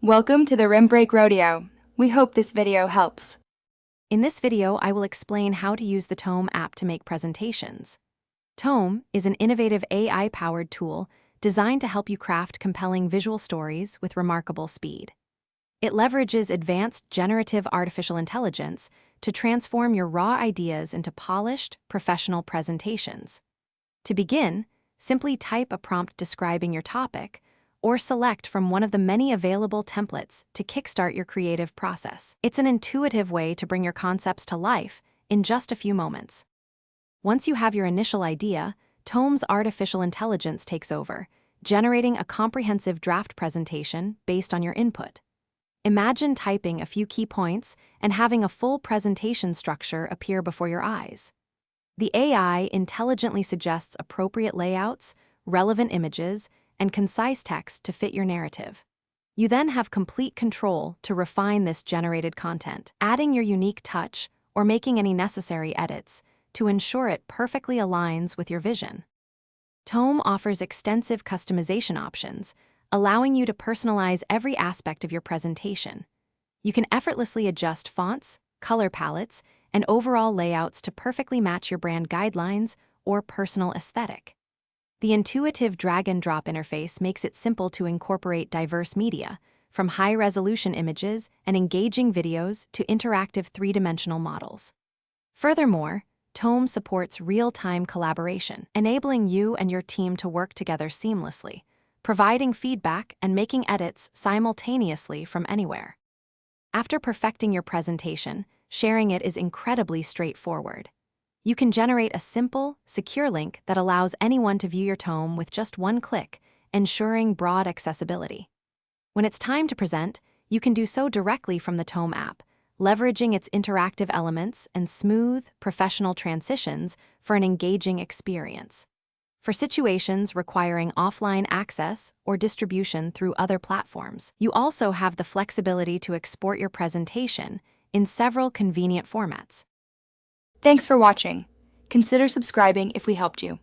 Welcome to the Rim Break Rodeo. We hope this video helps. In this video, I will explain how to use the Tome app to make presentations. Tome is an innovative AI-powered tool designed to help you craft compelling visual stories with remarkable speed. It leverages advanced generative artificial intelligence to transform your raw ideas into polished, professional presentations. To begin, simply type a prompt describing your topic, or select from one of the many available templates to kickstart your creative process. It's an intuitive way to bring your concepts to life in just a few moments. Once you have your initial idea, Tome's artificial intelligence takes over, generating a comprehensive draft presentation based on your input. Imagine typing a few key points and having a full presentation structure appear before your eyes. The AI intelligently suggests appropriate layouts, relevant images, and concise text to fit your narrative. You then have complete control to refine this generated content, adding your unique touch or making any necessary edits to ensure it perfectly aligns with your vision. Tome offers extensive customization options, allowing you to personalize every aspect of your presentation. You can effortlessly adjust fonts, color palettes, and overall layouts to perfectly match your brand guidelines or personal aesthetic. The intuitive drag-and-drop interface makes it simple to incorporate diverse media, from high-resolution images and engaging videos to interactive three-dimensional models. Furthermore, Tome supports real-time collaboration, enabling you and your team to work together seamlessly, providing feedback and making edits simultaneously from anywhere. After perfecting your presentation, sharing it is incredibly straightforward. You can generate a simple, secure link that allows anyone to view your tome with just one click, ensuring broad accessibility. When it's time to present, you can do so directly from the Tome app, leveraging its interactive elements and smooth, professional transitions for an engaging experience. For situations requiring offline access or distribution through other platforms, you also have the flexibility to export your presentation in several convenient formats. Thanks for watching. Consider subscribing if we helped you.